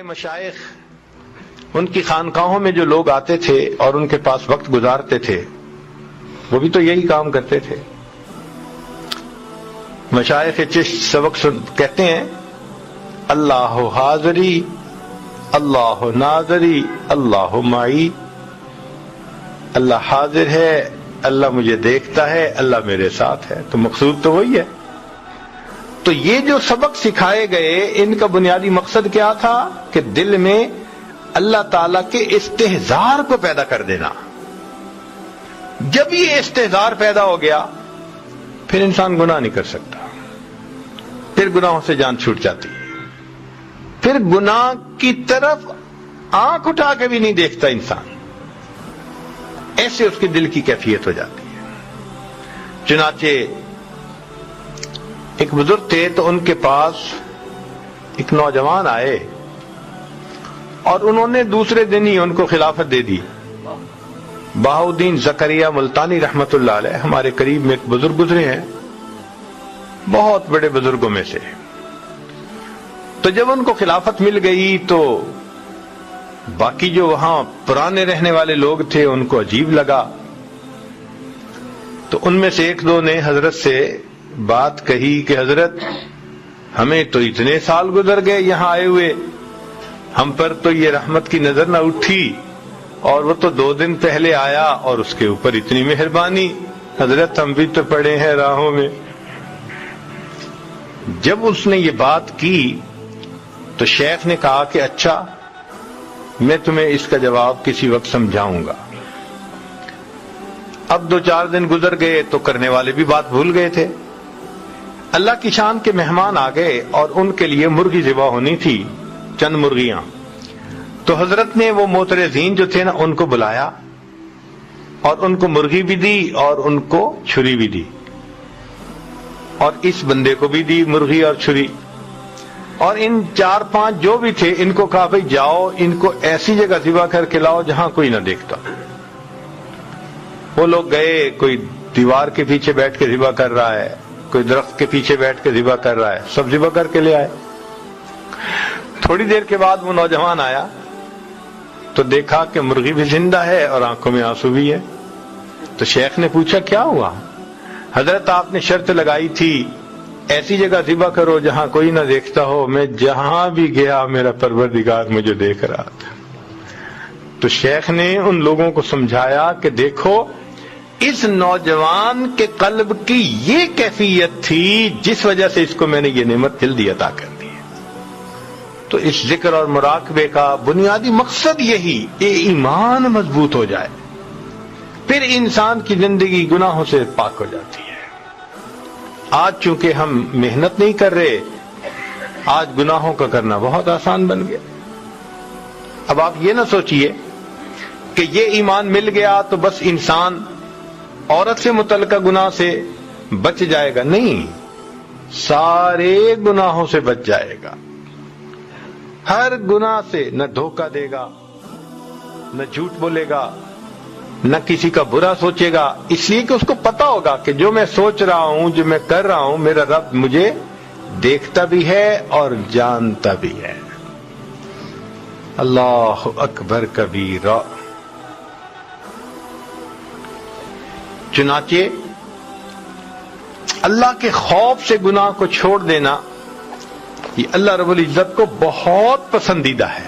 مشائخ ان کی خانقاہوں میں جو لوگ آتے تھے اور ان کے پاس وقت گزارتے تھے وہ بھی تو یہی کام کرتے تھے. مشائخ چشت سبق کہتے ہیں اللہ حاضری اللہ ناظری اللہ معی. اللہ حاضر ہے، اللہ مجھے دیکھتا ہے، اللہ میرے ساتھ ہے. تو مقصود تو وہی ہے. تو یہ جو سبق سکھائے گئے ان کا بنیادی مقصد کیا تھا کہ دل میں اللہ تعالی کے استحضار کو پیدا کر دینا. جب یہ استحضار پیدا ہو گیا پھر انسان گناہ نہیں کر سکتا، پھر گناہوں سے جان چھوٹ جاتی ہے، پھر گناہ کی طرف آنکھ اٹھا کے بھی نہیں دیکھتا انسان. ایسے اس کے دل کی کیفیت ہو جاتی ہے. چنانچہ ایک بزرگ تھے تو ان کے پاس ایک نوجوان آئے اور انہوں نے دوسرے دن ہی ان کو خلافت دے دی. بہاؤدین زکریہ ملتانی رحمت اللہ علیہ ہمارے قریب میں ایک بزرگ گزرے ہیں، بہت بڑے بزرگوں میں سے. تو جب ان کو خلافت مل گئی تو باقی جو وہاں پرانے رہنے والے لوگ تھے ان کو عجیب لگا. تو ان میں سے ایک دو نے حضرت سے بات کہی کہ حضرت ہمیں تو اتنے سال گزر گئے یہاں آئے ہوئے، ہم پر تو یہ رحمت کی نظر نہ اٹھی، اور وہ تو 2 دن پہلے آیا اور اس کے اوپر اتنی مہربانی. حضرت ہم بھی تو پڑے ہیں راہوں میں. جب اس نے یہ بات کی تو شیخ نے کہا کہ اچھا میں تمہیں اس کا جواب کسی وقت سمجھاؤں گا. اب 2-4 دن گزر گئے تو کرنے والے بھی بات بھول گئے تھے. اللہ کی شان کے مہمان آ گئے اور ان کے لیے مرغی ذبح ہونی تھی، چند مرغیاں. تو حضرت نے وہ معترضین جو تھے نا ان کو بلایا اور ان کو مرغی بھی دی اور ان کو چھری بھی دی، اور اس بندے کو بھی دی مرغی اور چھری. اور ان 4-5 جو بھی تھے ان کو کہا بھئی جاؤ ان کو ایسی جگہ ذبح کر کے لاؤ جہاں کوئی نہ دیکھتا. وہ لوگ گئے، کوئی دیوار کے پیچھے بیٹھ کے ذبح کر رہا ہے، کوئی درخت کے پیچھے بیٹھ کے ذبح کر رہا ہے، سب ذبح کر کے لے آئے. تھوڑی دیر کے بعد وہ نوجوان آیا تو دیکھا کہ مرغی بھی زندہ ہے اور آنکھوں میں آنسو بھی ہے. تو شیخ نے پوچھا کیا ہوا؟ حضرت آپ نے شرط لگائی تھی ایسی جگہ ذبح کرو جہاں کوئی نہ دیکھتا ہو. میں جہاں بھی گیا میرا پروردگار مجھے دیکھ رہا تھا. تو شیخ نے ان لوگوں کو سمجھایا کہ دیکھو اس نوجوان کے قلب کی یہ کیفیت تھی جس وجہ سے اس کو میں نے یہ نعمت جلدی عطا کر دی. تو اس ذکر اور مراقبے کا بنیادی مقصد یہی کہ ایمان مضبوط ہو جائے، پھر انسان کی زندگی گناہوں سے پاک ہو جاتی ہے. آج چونکہ ہم محنت نہیں کر رہے، آج گناہوں کا کرنا بہت آسان بن گیا. اب آپ یہ نہ سوچئے کہ یہ ایمان مل گیا تو بس انسان عورت سے متعلقہ گناہ سے بچ جائے گا. نہیں، سارے گناہوں سے بچ جائے گا. ہر گناہ سے نہ دھوکہ دے گا، نہ جھوٹ بولے گا، نہ کسی کا برا سوچے گا، اس لیے کہ اس کو پتا ہوگا کہ جو میں سوچ رہا ہوں، جو میں کر رہا ہوں، میرا رب مجھے دیکھتا بھی ہے اور جانتا بھی ہے. اللہ اکبر کبیرہ. چنانچہ اللہ کے خوف سے گناہ کو چھوڑ دینا یہ اللہ رب العزت کو بہت پسندیدہ ہے.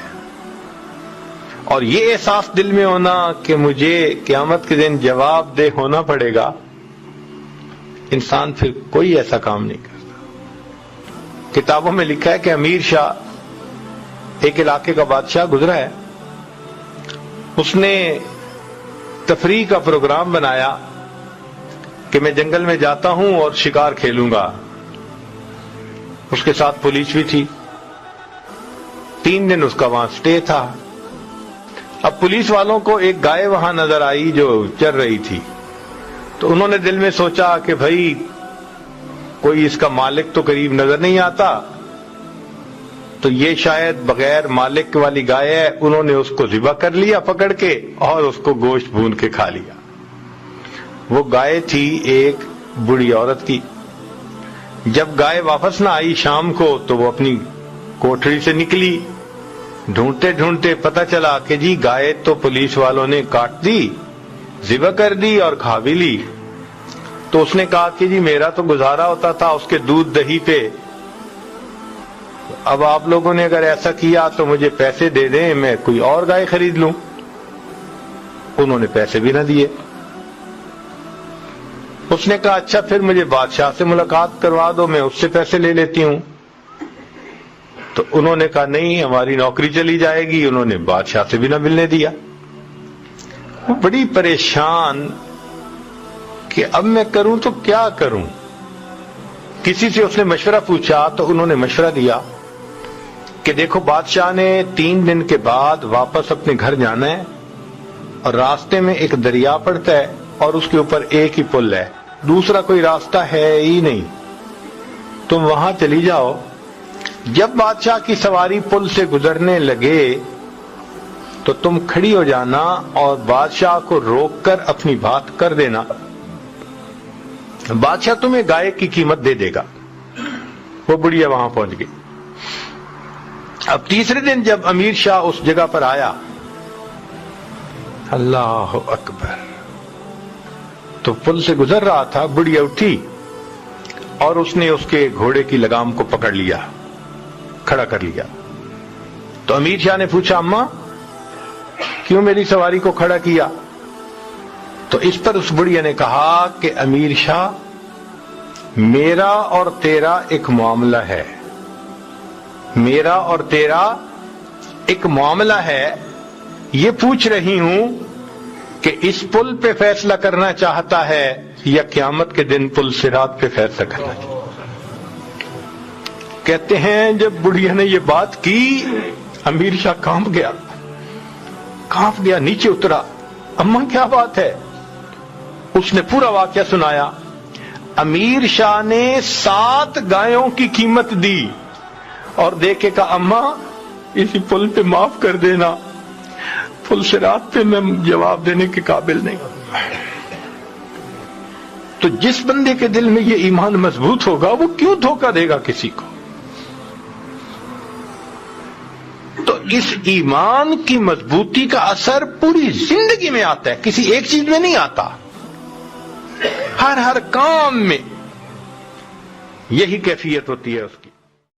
اور یہ احساس دل میں ہونا کہ مجھے قیامت کے دن جواب دہ ہونا پڑے گا، انسان پھر کوئی ایسا کام نہیں کرتا. کتابوں میں لکھا ہے کہ امیر شاہ ایک علاقے کا بادشاہ گزرا ہے، اس نے تفریح کا پروگرام بنایا کہ میں جنگل میں جاتا ہوں اور شکار کھیلوں گا. اس کے ساتھ پولیس بھی تھی. 3 دن اس کا وہاں سٹے تھا. اب پولیس والوں کو ایک گائے وہاں نظر آئی جو چر رہی تھی، تو انہوں نے دل میں سوچا کہ بھائی کوئی اس کا مالک تو قریب نظر نہیں آتا، تو یہ شاید بغیر مالک والی گائے ہے. انہوں نے اس کو ذبح کر لیا پکڑ کے اور اس کو گوشت بھون کے کھا لیا. وہ گائے تھی ایک بوڑھی عورت کی. جب گائے واپس نہ آئی شام کو تو وہ اپنی کوٹھری سے نکلی، ڈھونڈتے ڈھونڈتے پتہ چلا کہ جی گائے تو پولیس والوں نے کاٹ دی، ذبح کر دی اور کھا بھی لی۔ تو اس نے کہا کہ جی میرا تو گزارا ہوتا تھا اس کے دودھ دہی پہ، اب آپ لوگوں نے اگر ایسا کیا تو مجھے پیسے دے دیں، میں کوئی اور گائے خرید لوں۔ انہوں نے پیسے بھی نہ دیے۔ اس نے کہا اچھا پھر مجھے بادشاہ سے ملاقات کروا دو، میں اس سے پیسے لے لیتی ہوں۔ تو انہوں نے کہا نہیں، ہماری نوکری چلی جائے گی۔ انہوں نے بادشاہ سے بھی نہ ملنے دیا۔ وہ بڑی پریشان کہ اب میں کروں تو کیا کروں۔ کسی سے اس نے مشورہ پوچھا تو انہوں نے مشورہ دیا کہ دیکھو بادشاہ نے 3 دن کے بعد واپس اپنے گھر جانا ہے، اور راستے میں ایک دریا پڑتا ہے اور اس کے اوپر ایک ہی پل ہے، دوسرا کوئی راستہ ہے ہی نہیں، تم وہاں چلی جاؤ۔ جب بادشاہ کی سواری پل سے گزرنے لگے تو تم کھڑی ہو جانا اور بادشاہ کو روک کر اپنی بات کر دینا، بادشاہ تمہیں گائے کی قیمت دے دے گا۔ وہ بڑھیا وہاں پہنچ گئی۔ اب تیسرے دن جب امیر شاہ اس جگہ پر آیا، اللہ اکبر، تو پل سے گزر رہا تھا، بڑھیا اٹھی اور اس نے اس کے گھوڑے کی لگام کو پکڑ لیا، کھڑا کر لیا۔ تو امیر شاہ نے پوچھا اماں کیوں میری سواری کو کھڑا کیا؟ تو اس پر اس بڑھیا نے کہا کہ امیر شاہ میرا اور تیرا ایک معاملہ ہے، میرا اور تیرا ایک معاملہ ہے، یہ پوچھ رہی ہوں کہ اس پل پہ فیصلہ کرنا چاہتا ہے یا قیامت کے دن پل صراط پہ فیصلہ کرنا چاہتا ہے۔ کہتے ہیں جب بڑھیا نے یہ بات کی امیر شاہ کانپ گیا، نیچے اترا، اماں کیا بات ہے؟ اس نے پورا واقعہ سنایا۔ امیر شاہ نے 7 گایوں کی قیمت دی اور دیکھے کہا اماں اسی پل پہ معاف کر دینا، پل صراط پہ میں جواب دینے کے قابل نہیں۔ تو جس بندے کے دل میں یہ ایمان مضبوط ہوگا وہ کیوں دھوکہ دے گا کسی کو؟ تو اس ایمان کی مضبوطی کا اثر پوری زندگی میں آتا ہے، کسی ایک چیز میں نہیں آتا، ہر کام میں یہی کیفیت ہوتی ہے اس کی۔